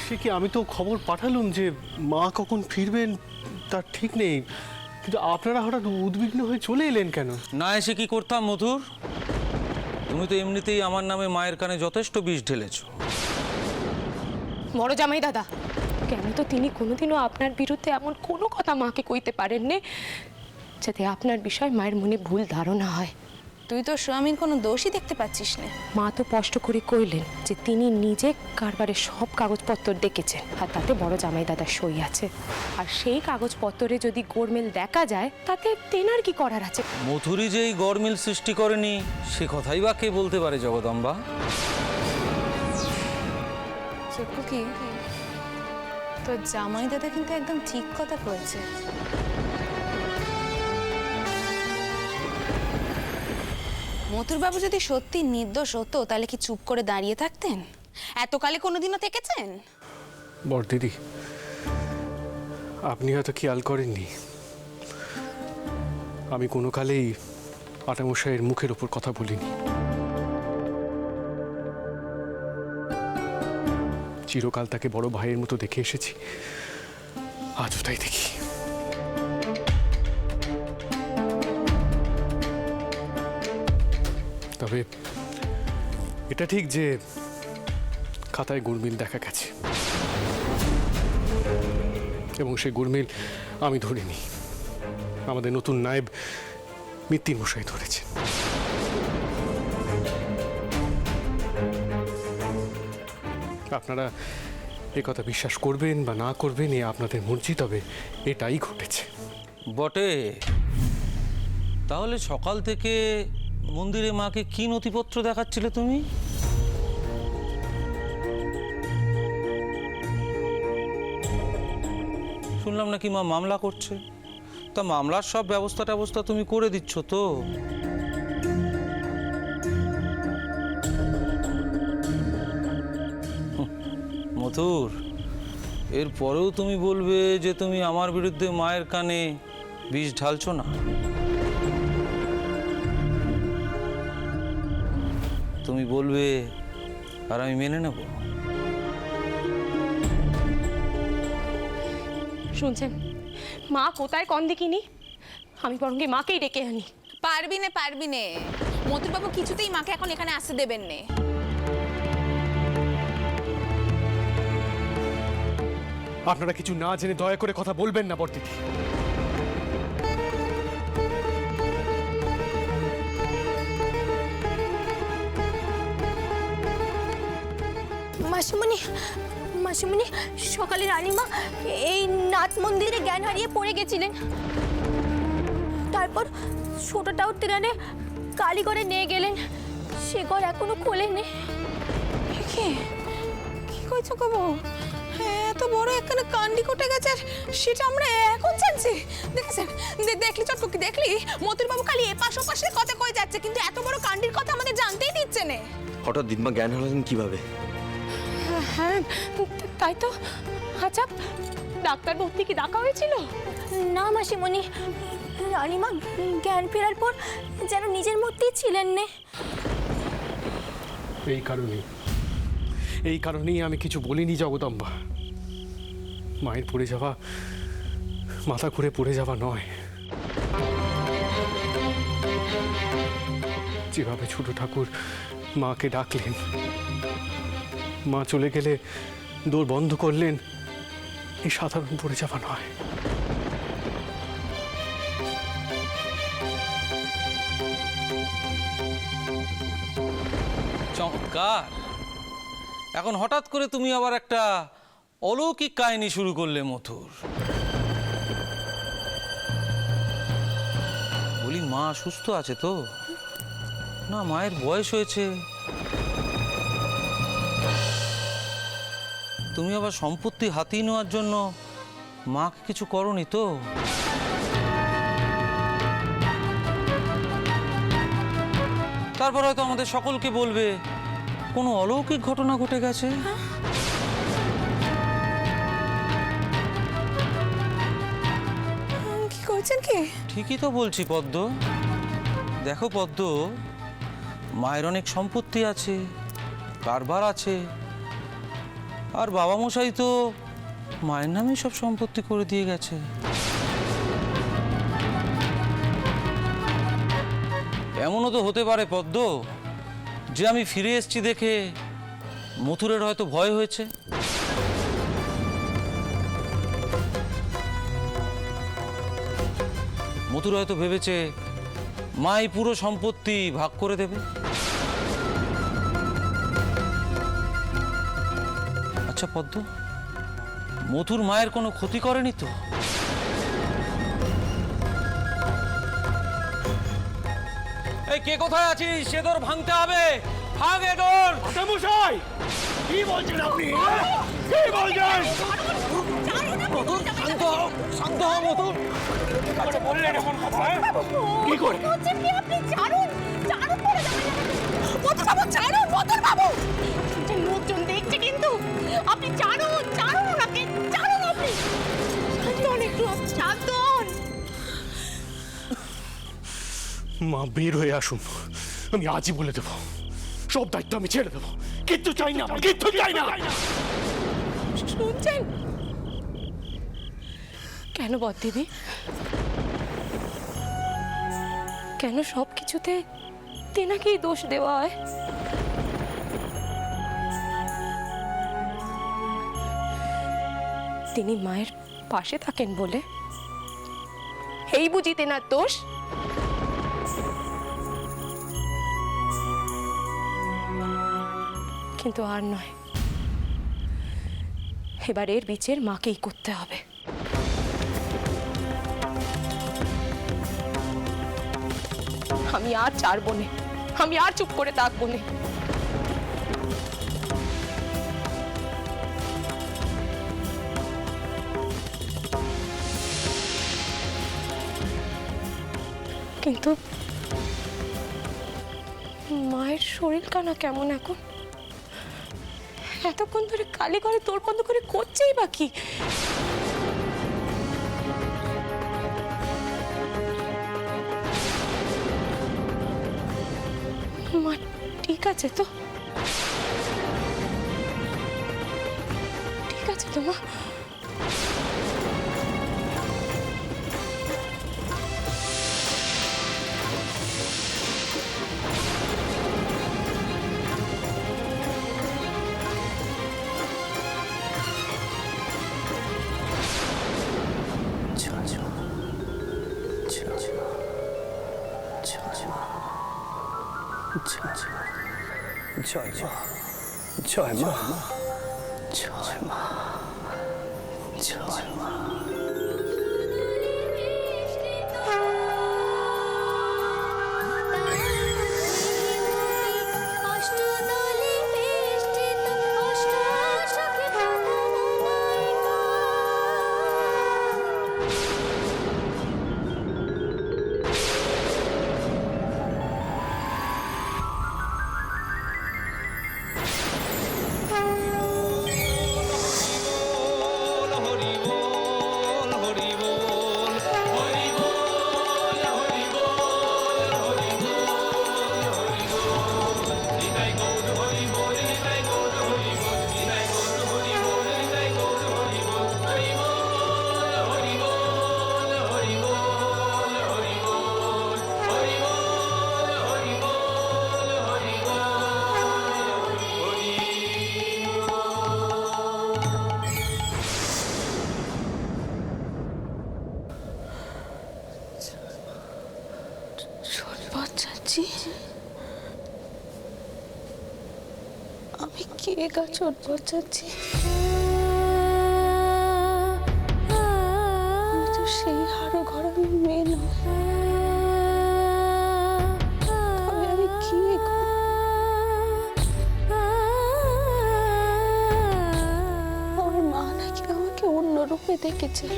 সে কি, আমি তো খবর পাঠালুম যে মা কখন ফিরবেন তার ঠিক নেই, কিন্তু আপনারা হঠাৎ উদ্বিগ্ন হয়ে চলে এলেন কেন? না এসে কি করতাম মধুর? তুমি তো এমনিতেই আমার নামে মায়ের কানে যথেষ্ট বিষ ঢেলেছ। বড় জামাই দাদা, কেন তো তিনি কোনোদিনও আপনার বিরুদ্ধে এমন কোনো কথা মাকে কইতে পারেননি যাতে আপনার বিষয় মায়ের মনে ভুল ধারণা হয়। তুই তো স্বামীর কোনো দোষই দেখতে পাচ্ছিস না। মা তো স্পষ্ট করে কইলেন যে তিনি নিজে কারবারের সব কাগজপত্র দেখেছেন, আর তাতে বড় জামাই দাদার সই আছে। আর সেই কাগজপত্রে যদি গোলমেল দেখা যায় তাতে তেনার কি করার আছে? মধুরই যে এই গরমিল সৃষ্টি করেনি সে কথাই বা কে বলতে পারে জগদম্বা? চক্ষু কি তোর জামাই দাদা কিন্তু একদম ঠিক কথা কয়েছে। মথুরবাবু যদি সত্যি নির্দোষ হতো তাহলে কি চুপ করে দাঁড়িয়ে থাকতেন? এতকালে কোনোদিনও থেকেছেন? বড়দিদি, আপনি হয়তো খেয়াল করেননি, আমি কোনো কালেই আটামশাইয়ের মুখের ওপর কথা বলিনি। চিরকাল তাকে বড় ভাইয়ের মতো দেখে এসেছি, আজও তাই দেখি। তবে এটা ঠিক যে খাতায় গোলমিল দেখা গেছে, এবং সেই গোলমিল আমি ধরিনি, আমাদের নতুন নায়েব মিত্তির মশাই ধরেছে। আপনারা এ কথা বিশ্বাস করবেন বা না করবেন এ আপনাদের মর্জি, তবে এটাই ঘটেছে। বটে। তাহলে সকাল থেকে মন্দিরে মাকে কি নথিপত্র দেখাচ্ছিলে তুমি? শুনলাম নাকি মা মামলা করছে। তা মামলার সব ব্যবস্থা তুমি করে দিচ্ছ তো? মধুর, এরপরেও তুমি বলবে যে তুমি আমার বিরুদ্ধে মায়ের কানে বিষ ঢালছো না? তুমি বলবে আর আমি মেনে নেব? শুনছেন, মা কোথায় কন দেখিনি, আমি বরং মাকেই ডেকে আনি। পারবি নে। মথুরবাবু কিছুতেই মাকে এখন এখানে আসতে দেবেন নে। আপনারা কিছু না জেনে দয়া করে কথা বলবেন না বড়দিদি। মাসিমণি, সকালে রানীমা এই নাট মন্দিরে জ্ঞান হারিয়ে পড়ে গেছিলেন। তারপর ছোটটাও ট্রেনে কালীগড়ে নিয়ে গেলেন, সে ঘর এখনো খোলেনি। কি কইছো গো? এত বড় একখানে কান্ডি ঘটে গেছে, সেটা আমরা এখন জানছি। দেখেছেন, দেখলি চটপকি, দেখলি মথুরবাবু খালি এপাশ ওপাশে কথা কয়ে যাচ্ছে, কিন্তু এত বড় কান্ডির কথা আমাদের জানতেই দিচ্ছে না। হঠাৎ দিদিমা জ্ঞান হারালেন কিভাবে? হ্যাঁ তাই তো। আচ্ছা, ডাক্তার ভর্তি কি ডাকা হয়েছিল? না মাসিমণি, রানীমা জ্ঞান ফেরার পর যেন নিজের মধ্যেই ছিলেন না। এই কারণেই আমি কিছু বলিনি জগদম্বা। মায়ের পড়ে যাওয়া মাথা ঘুরে পড়ে যাওয়া নয়, যেভাবে ছোট ঠাকুর মাকে ডাকলেন, মা চলে গেলে দৌড় বন্ধ করলেন, এই সাধারণ পড়ে যাওয়া নয়। চমৎকার। এখন হঠাৎ করে তুমি আবার একটা অলৌকিক কাহিনী শুরু করলে মথুর। বলি, মা সুস্থ আছে তো? না মায়ের বয়স হয়েছে? তুমি আবার সম্পত্তি হাতিয়ে নেওয়ার জন্য মাকে কিছু করনি তো? তারপর হয়তো আমাদের সকলকে বলবে কোনো অলৌকিক ঘটনা ঘটে গেছে। কি করছেন কি? ঠিকই তো বলছি পদ্ম। দেখো পদ্ম, মায়ের অনেক সম্পত্তি আছে, কারবার আছে, আর বাবা মশাই তো মায়ের নামে সব সম্পত্তি করে দিয়ে গেছে। এমনও তো হতে পারে পদ্ম, যে আমি ফিরে এসেছি দেখে মথুরের হয়তো ভয় হয়েছে। মথুর হয়তো ভেবেছে মাই পুরো সম্পত্তি ভাগ করে দেবে। আচ্ছা পদ্ম, মথুর মায়ের কোনো ক্ষতি করেনি তো? এই কে কোথায় আছিস? সে তোর ভাঙতে হবে, ভাঙে তোর। মশাই কি বলছেন আপনি? কি বলছেন? শান্ত হও, শান্ত হও মথুর। আচ্ছা বললেন এমন কথা কি করে? হচ্ছেন কি আপনি? ছাড়ুন, ছাড়ুন পড়ে যাবেন। মতুর বাবু ছাড়ুন, মতুর বাবু। যে লোকজন দেখছে কিন্তু। আপনি ছাড়ুন, ছাড়ুন ওনাকে, ছাড়ুন আপনি। শান্তন একটু, শান্তন। মা বের হয়ে আসুন, আমি আজই বলে দেবো। সব দায়িত্ব আমি ছেড়ে দেবো, কিচ্ছু চাই না, আমার কিচ্ছু চাই না। শুনছেন কেন বদ্দিদি? কেন সব কিছুতে তেনাকেই দোষ দেওয়া হয়? তিনি মায়ের পাশে থাকেন বলে এই বুঝি তেনার দোষ? কিন্তু আর নয়, এবার এর বিচার মাকেই করতে হবে। আমি আর ছাড়বো না, আমি আর চুপ করে থাকবো না। কিন্তু মায়ের শরীর কানা কেমন এখন? এতক্ষণ ধরে কালী ঘরে তোর বন্ধ করে করছেই বা কি? মা ঠিক আছে তো? ঠিক আছে তো মা? জয় মা, জয় মা, জয় মা, জয় মা। চাচি, আমি কে গা চটপট চাচ্ছি? আমি তো সেই হাড়ো ঘরের মেয়ে নয়। তবে আমি কি গো? আমার মা নাকি আমাকে অন্য রূপে দেখেছিল,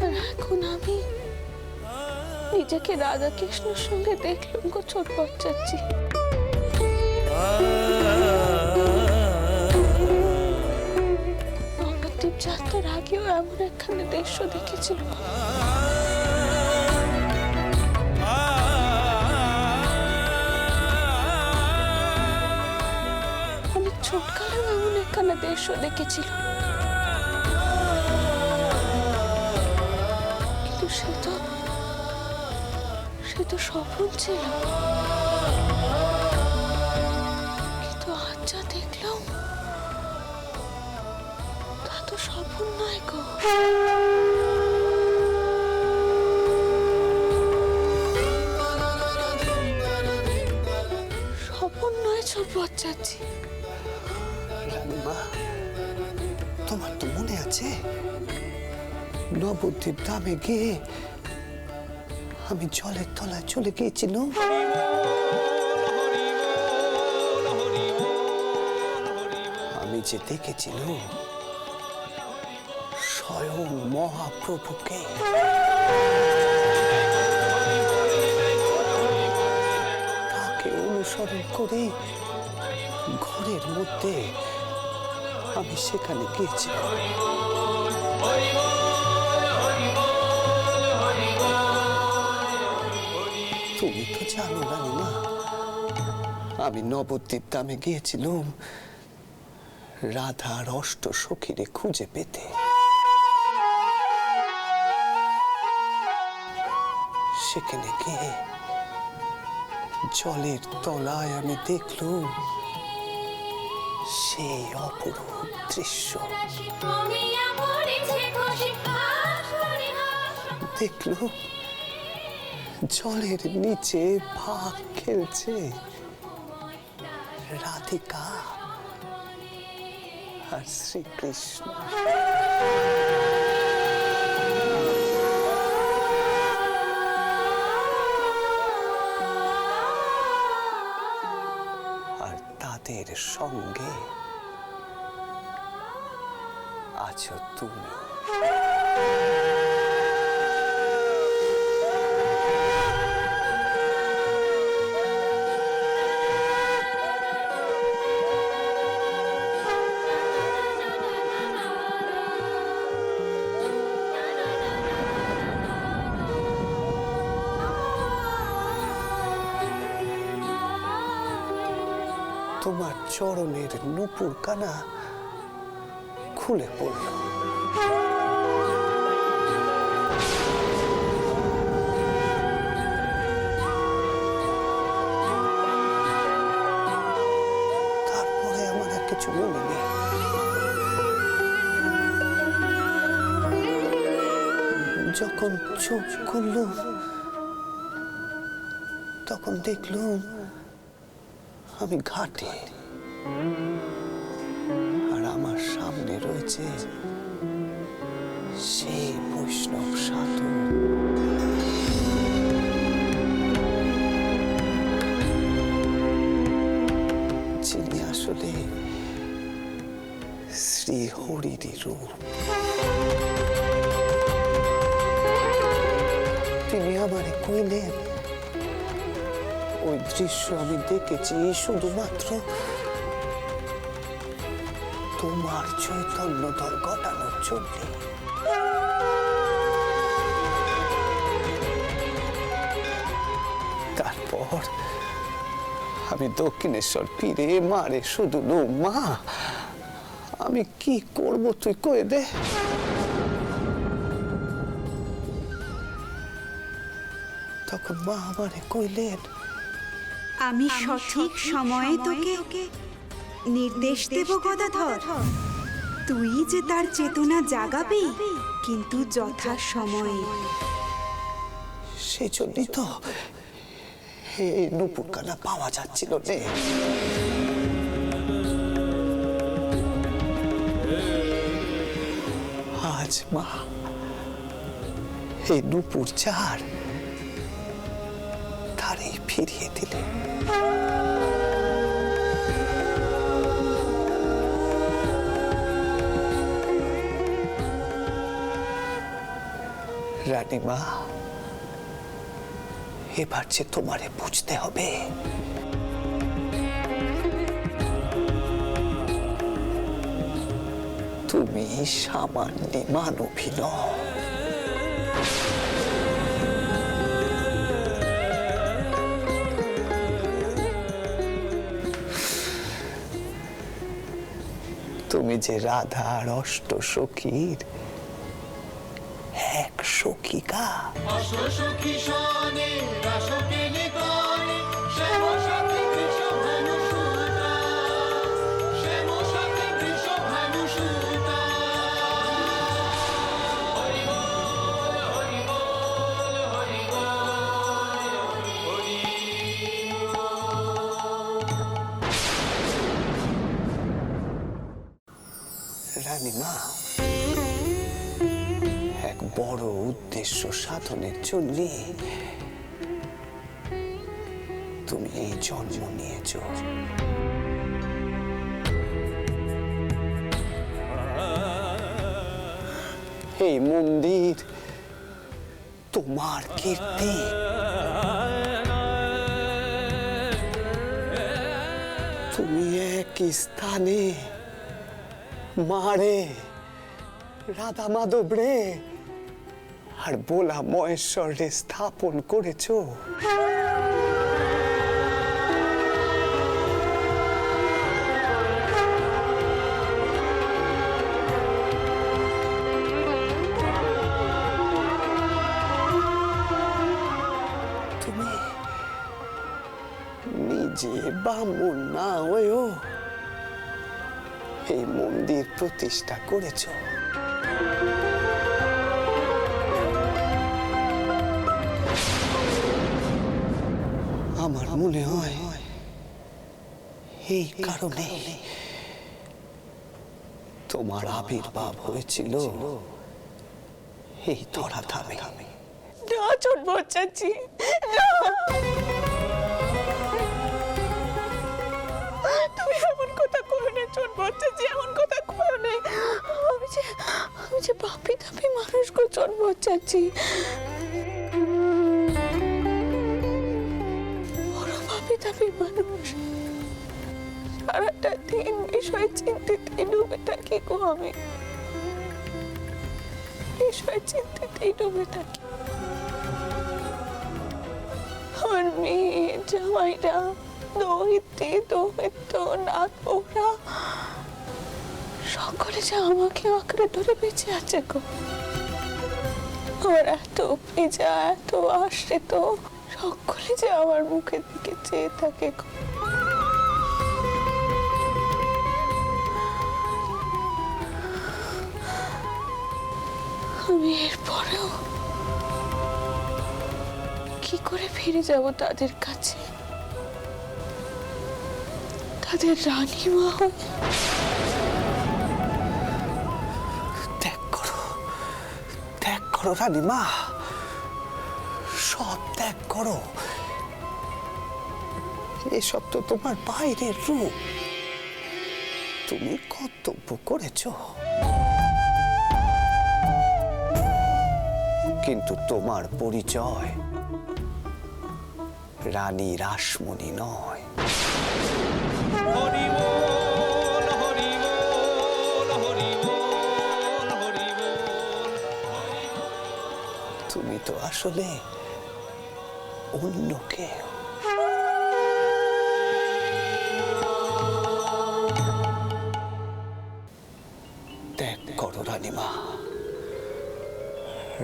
আর এখন আমি নিজেকে রাধা কৃষ্ণের সঙ্গে দেখলাম গো চটপট চাচ্ছি। নবদ্বীপ যাত্রার আগেও এমন একখানে দৃশ্য দেখেছিল। আমি ছোটকালেও এমন একখানা দৃশ্য দেখেছিল, কিন্তু সে তো স্বপ্ন ছিল। কিন্তু আজ যা দেখলাম তা তো স্বপ্ন নয় গো। স্বপ্ন নয় চাচ্ছি। রানীমা, তোমার তো মনে আছে নবদ্বীপ ধামে গিয়ে আমি জলের তলায় চলে গিয়েছিলাম? আমি যে দেখেছিলাম স্বয়ং মহাপ্রভুকে। তাকে অনুসরণ করে ঘরের মধ্যে আমি সেখানে গিয়েছিলাম। তুমি তো জানো না, আমি নবদ্বীপ ধামে গিয়েছিলাম রাধার অষ্ট সখীরে খুঁজে পেতে। সেখানে গিয়ে জলের তলায় আমি দেখলুম সেই অপরূপ দৃশ্য। দেখলুম জলের নিচে ভাগ খেলছে রাধিকা আর শ্রীকৃষ্ণ। আর তাদের সঙ্গে আছো তুমি। তোমার চরণের নূপুর কানা খুলে পড়ল। তারপরে আমার আর কিছু মনে নেই। যখন চোখ খুলল তখন দেখলাম আমি ঘাটে, আর আমার সামনে রয়েছে সেই বৈষ্ণব সাধু। যিনি আসলে শ্রী হরির রূপ। তিনি আমারে কইলেন ওই দৃশ্য আমি দেখেছি শুধুমাত্র তোমার চৈতন্যদয় ঘটানোর জন্য। তারপর আমি দক্ষিণেশ্বর ফিরে মারে শুধু মা আমি কি করব তুই কয়ে দে। তখন মা আমারে কইলেন, আমি সঠিক সময়ে তোকে নির্দেশ দেব গদাধর। তুই যে তার চেতনা জাগাবি, কিন্তু যথা সময়ে। সেই জন্যই তো এই নূপুর কানা পাওয়া যাচ্ছিল রে। আজ মা এই নূপুর চার তারই ফিরিয়ে দিলে। রানীমা, এবার যে তোমারে বুঝতে হবে তুমি সামান্য মানবী নও। তুমি যে রাধার অষ্ট সখীর এক সখিকা। রানীমা, এক বড় উদ্দেশ্য সাধনের জন্য তুমি এই জন্ম নিয়েছ। এই মন্দির তোমার কীর্তি। তুমি এক স্থানে মারে, রাধা মাধব রে আর বোলা মহেশ্বর রে স্থাপন করেছ। তুমি নিজে বামুন না হয়েও এই মন্দির প্রতিষ্ঠা করেছ। আমার মনে হয় এই কারণে তোমার আবির্ভাব হয়েছিল এই ধরাধামে। না ছোট চাচি, না, তুমি এমন কথা করো না ছোট চাচি, এমন কথা করো না। আমি যে বাপি দাপি মানুষ গো ছোট চাচি, বড় বাপি দাপি মানুষ। সারাটা দিন বিষয় চিন্তিতেই ডুবে থাকি গো আমি, বিষয় চিন্তিতেই ডুবে থাকি। আমার মেয়ে জামাইরা দৌহিত্র নাথ ওরা সকলে যে আমাকে আঁকড়ে ধরে বেঁচে আছে গো। আমার এত পিজা, এত আশ্রিত সকলে যে আমার মুখের দিকে চেয়ে থাকে গো। আমি এরপরেও কি করে ফিরে যাব তাদের কাছে, তাদের রানীমা হয়ে? ত্যাগ করো রানীমা, সব ত্যাগ করো। এসব তো তোমার বাইরের রূপ, তুমি কর্তব্য করেছ, কিন্তু তোমার পরিচয় রানী রাসমণি নয়। তুমি তো আসলে অন্য কেউ। ত্যাগ করো রানীমা,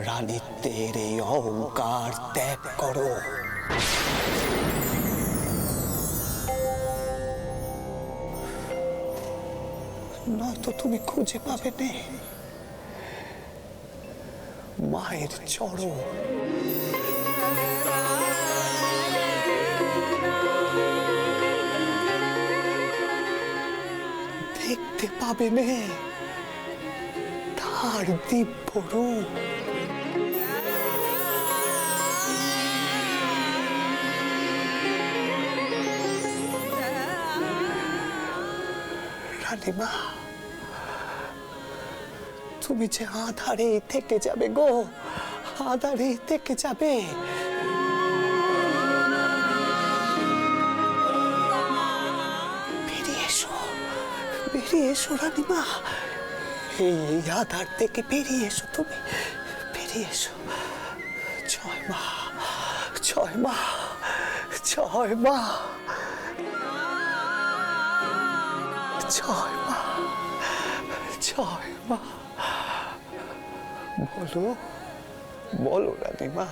রানীত্বের এই অহংকার ত্যাগ করো। নয়তো তুমি খুঁজে পাবে না মায়ের চরণ। দেখতে পাবে না তার দিব্য রূপ। রানীমা, তুমি যে আধারেই থেকে যাবে গো, আধারেই থেকে যাবে। বেরিয়ে এসো রানীমা, এই আধার থেকে বেরিয়ে এসো, তুমি বেরিয়ে এসো। জয় মা, জয় মা, জয় মা, জয় মা। জয় মা। বলো বলো রানীমা,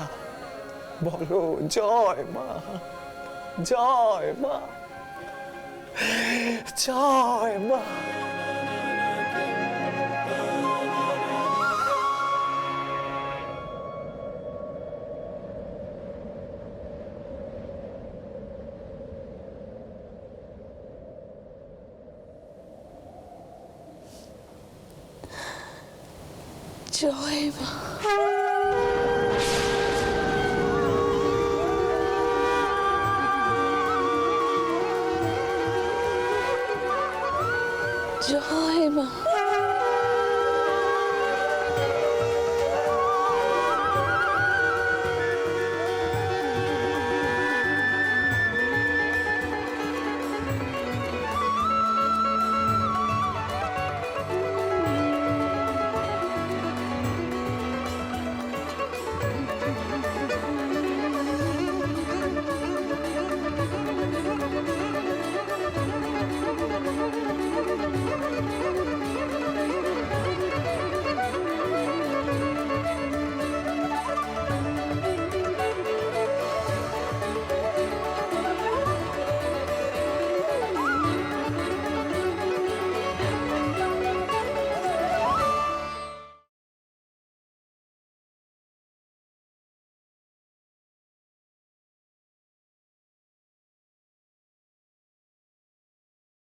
বলো জয় মা, জয় মা, জয় মা। জয় মা। জয় মা।